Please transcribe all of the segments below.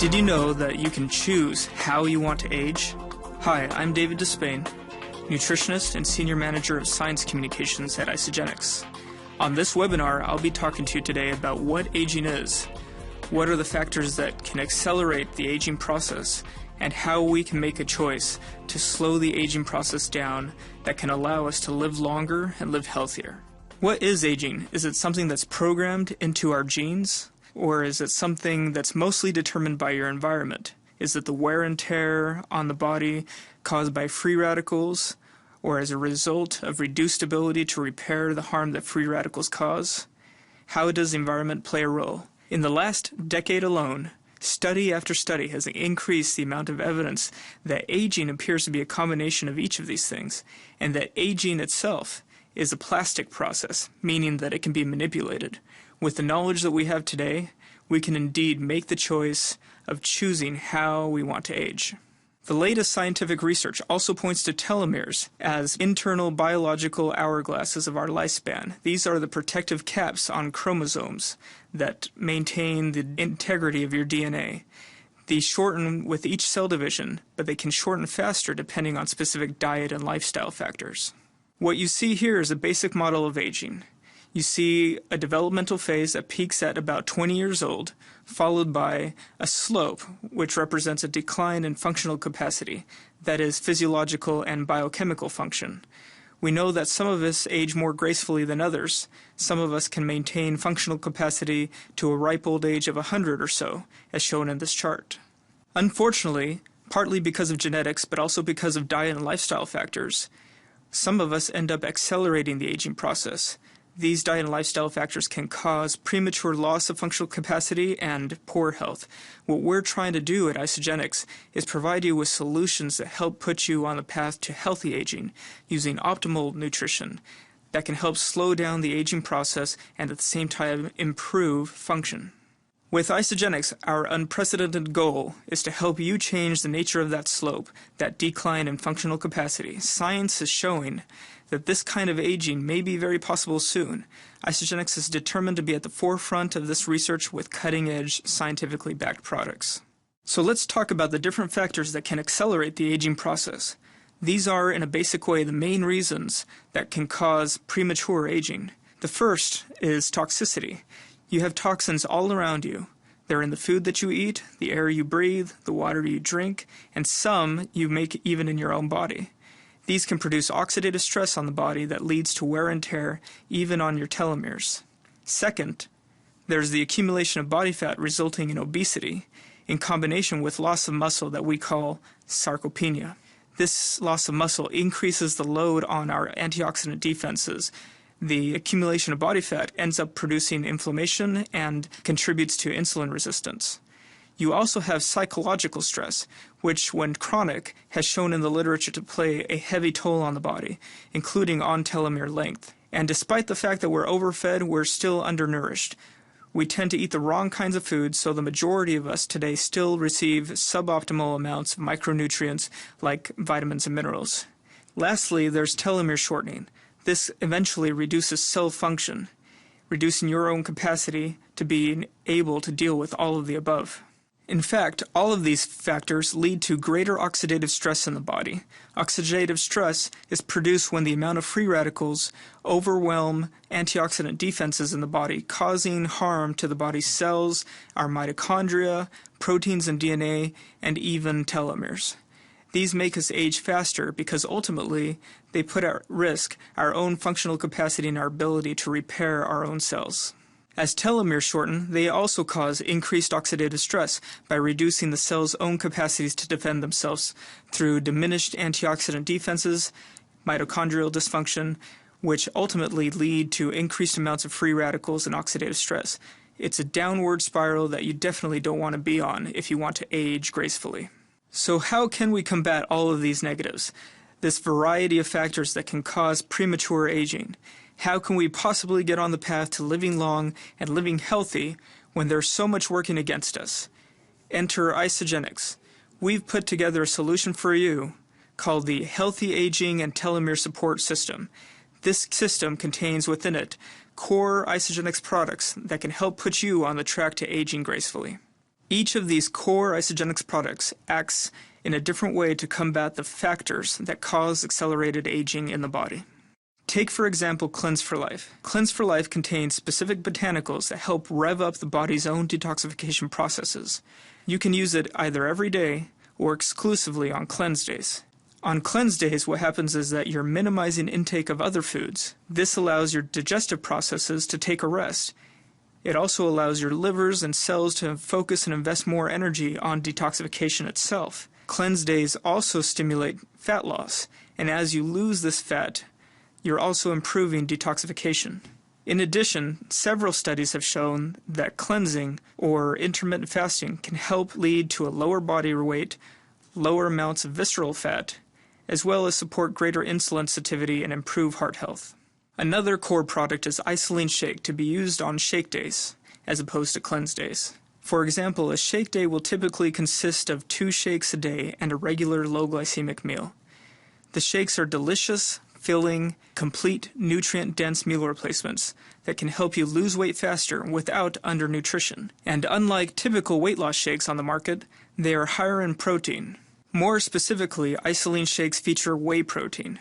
Did you know that you can choose how you want to age? Hi, I'm David Despain, nutritionist and senior manager of science communications at Isagenix. On this webinar, I'll be talking to you today about what aging is, what are the factors that can accelerate the aging process, and how we can make a choice to slow the aging process down that can allow us to live longer and live healthier. What is aging? Is it something that's programmed into our genes? Or is it something that's mostly determined by your environment? Is it the wear and tear on the body caused by free radicals, or as a result of reduced ability to repair the harm that free radicals cause? How does the environment play a role? In the last decade alone, study after study has increased the amount of evidence that aging appears to be a combination of each of these things, and that aging itself is a plastic process, meaning that it can be manipulated. With the knowledge that we have today, we can indeed make the choice of choosing how we want to age. The latest scientific research also points to telomeres as internal biological hourglasses of our lifespan. These are the protective caps on chromosomes that maintain the integrity of your DNA. These shorten with each cell division, but they can shorten faster depending on specific diet and lifestyle factors. What you see here is a basic model of aging. You see a developmental phase that peaks at about 20 years old, followed by a slope, which represents a decline in functional capacity, that is, physiological and biochemical function. We know that some of us age more gracefully than others. Some of us can maintain functional capacity to a ripe old age of 100 or so, as shown in this chart. Unfortunately, partly because of genetics, but also because of diet and lifestyle factors, some of us end up accelerating the aging process. These diet and lifestyle factors can cause premature loss of functional capacity and poor health. What we're trying to do at Isagenix is provide you with solutions that help put you on the path to healthy aging using optimal nutrition that can help slow down the aging process and at the same time improve function. With Isagenix, our unprecedented goal is to help you change the nature of that slope, that decline in functional capacity. Science is showing that this kind of aging may be very possible soon. Isagenix is determined to be at the forefront of this research with cutting-edge, scientifically backed products. So let's talk about the different factors that can accelerate the aging process. These are, in a basic way, the main reasons that can cause premature aging. The first is toxicity. You have toxins all around you. They're in the food that you eat, the air you breathe, the water you drink, and some you make even in your own body. These can produce oxidative stress on the body that leads to wear and tear, even on your telomeres. Second, there's the accumulation of body fat resulting in obesity, in combination with loss of muscle that we call sarcopenia. This loss of muscle increases the load on our antioxidant defenses. The accumulation of body fat ends up producing inflammation and contributes to insulin resistance. You also have psychological stress, which, when chronic, has shown in the literature to play a heavy toll on the body, including on telomere length. And despite the fact that we're overfed, we're still undernourished. We tend to eat the wrong kinds of foods, so the majority of us today still receive suboptimal amounts of micronutrients like vitamins and minerals. Lastly, there's telomere shortening. This eventually reduces cell function, reducing your own capacity to be able to deal with all of the above. In fact, all of these factors lead to greater oxidative stress in the body. Oxidative stress is produced when the amount of free radicals overwhelm antioxidant defenses in the body, causing harm to the body's cells, our mitochondria, proteins and DNA, and even telomeres. These make us age faster because ultimately they put at risk our own functional capacity and our ability to repair our own cells. As telomeres shorten, they also cause increased oxidative stress by reducing the cell's own capacities to defend themselves through diminished antioxidant defenses, mitochondrial dysfunction, which ultimately lead to increased amounts of free radicals and oxidative stress. It's a downward spiral that you definitely don't want to be on if you want to age gracefully. So how can we combat all of these negatives, this variety of factors that can cause premature aging? How can we possibly get on the path to living long and living healthy when there's so much working against us? Enter Isagenix. We've put together a solution for you called the Healthy Aging and Telomere Support System. This system contains within it core Isagenix products that can help put you on the track to aging gracefully. Each of these core Isagenix products acts in a different way to combat the factors that cause accelerated aging in the body. Take, for example, Cleanse for Life. Cleanse for Life contains specific botanicals that help rev up the body's own detoxification processes. You can use it either every day or exclusively on cleanse days. On cleanse days, what happens is that you're minimizing intake of other foods. This allows your digestive processes to take a rest. It also allows your livers and cells to focus and invest more energy on detoxification itself. Cleanse days also stimulate fat loss, and as you lose this fat, you're also improving detoxification. In addition, several studies have shown that cleansing or intermittent fasting can help lead to a lower body weight, lower amounts of visceral fat, as well as support greater insulin sensitivity and improve heart health. Another core product is Isoline Shake to be used on shake days, as opposed to cleanse days. For example, a shake day will typically consist of 2 shakes a day and a regular low glycemic meal. The shakes are delicious, filling, complete, nutrient-dense meal replacements that can help you lose weight faster without undernutrition. And unlike typical weight loss shakes on the market, they are higher in protein. More specifically, Isoline Shakes feature whey protein.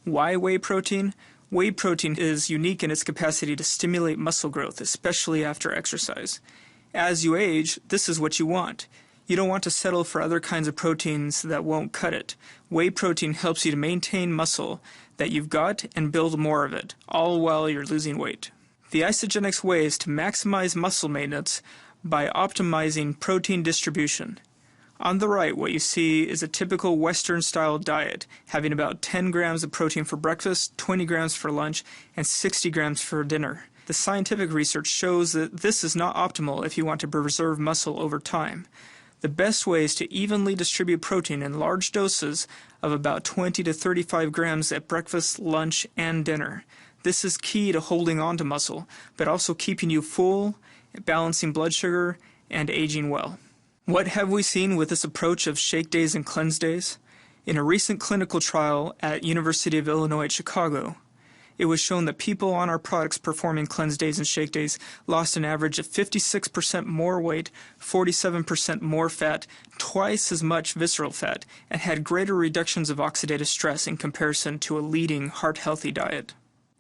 Why whey protein? Whey protein is unique in its capacity to stimulate muscle growth, especially after exercise. As you age, this is what you want. You don't want to settle for other kinds of proteins that won't cut it. Whey protein helps you to maintain muscle that you've got and build more of it, all while you're losing weight. The Isagenix way is to maximize muscle maintenance by optimizing protein distribution. On the right, what you see is a typical Western-style diet, having about 10 grams of protein for breakfast, 20 grams for lunch, and 60 grams for dinner. The scientific research shows that this is not optimal if you want to preserve muscle over time. The best way is to evenly distribute protein in large doses of about 20 to 35 grams at breakfast, lunch, and dinner. This is key to holding on to muscle, but also keeping you full, balancing blood sugar, and aging well. What have we seen with this approach of shake days and cleanse days? In a recent clinical trial at University of Illinois at Chicago, it was shown that people on our products performing cleanse days and shake days lost an average of 56% more weight, 47% more fat, twice as much visceral fat, and had greater reductions of oxidative stress in comparison to a leading heart-healthy diet.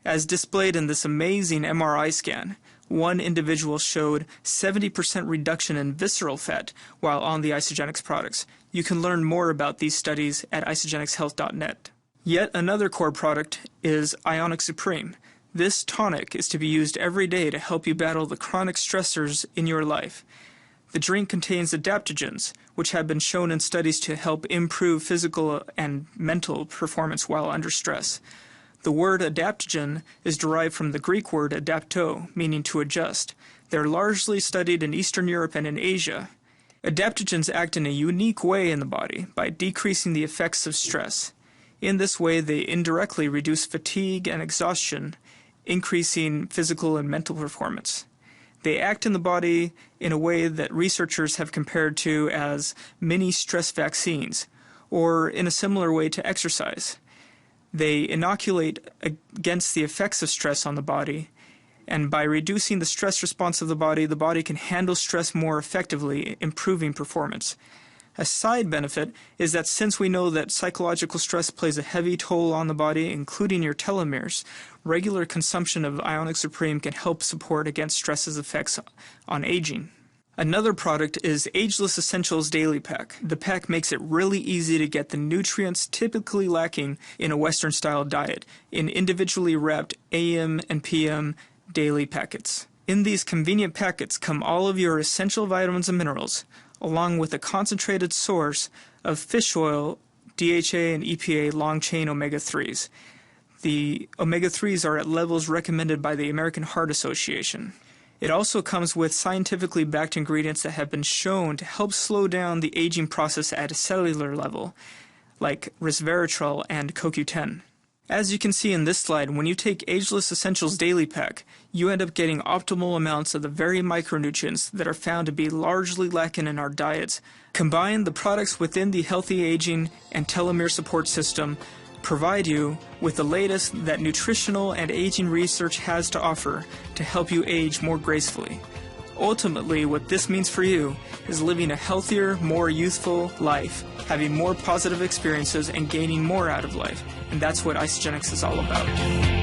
As displayed in this amazing MRI scan, one individual showed 70% reduction in visceral fat while on the Isagenix products. You can learn more about these studies at isagenixhealth.net. Yet another core product is Ionic Supreme. This tonic is to be used every day to help you battle the chronic stressors in your life. The drink contains adaptogens, which have been shown in studies to help improve physical and mental performance while under stress. The word adaptogen is derived from the Greek word adapto, meaning to adjust. They're largely studied in Eastern Europe and in Asia. Adaptogens act in a unique way in the body by decreasing the effects of stress. In this way, they indirectly reduce fatigue and exhaustion, increasing physical and mental performance. They act in the body in a way that researchers have compared to as mini stress vaccines, or in a similar way to exercise. They inoculate against the effects of stress on the body, and by reducing the stress response of the body can handle stress more effectively, improving performance. A side benefit is that since we know that psychological stress plays a heavy toll on the body, including your telomeres, regular consumption of Ionic Supreme can help support against stress's effects on aging. Another product is Ageless Essentials Daily Pack. The pack makes it really easy to get the nutrients typically lacking in a Western-style diet in individually wrapped AM and PM daily packets. In these convenient packets come all of your essential vitamins and minerals, along with a concentrated source of fish oil, DHA and EPA long-chain omega-3s. The omega-3s are at levels recommended by the American Heart Association. It also comes with scientifically backed ingredients that have been shown to help slow down the aging process at a cellular level, like resveratrol and CoQ10. As you can see in this slide, when you take Ageless Essentials Daily Pack, you end up getting optimal amounts of the very micronutrients that are found to be largely lacking in our diets. Combine the products within the Healthy Aging and Telomere Support System provide you with the latest that nutritional and aging research has to offer to help you age more gracefully. Ultimately, what this means for you is living a healthier, more youthful life, having more positive experiences, and gaining more out of life. And that's what Isagenix is all about.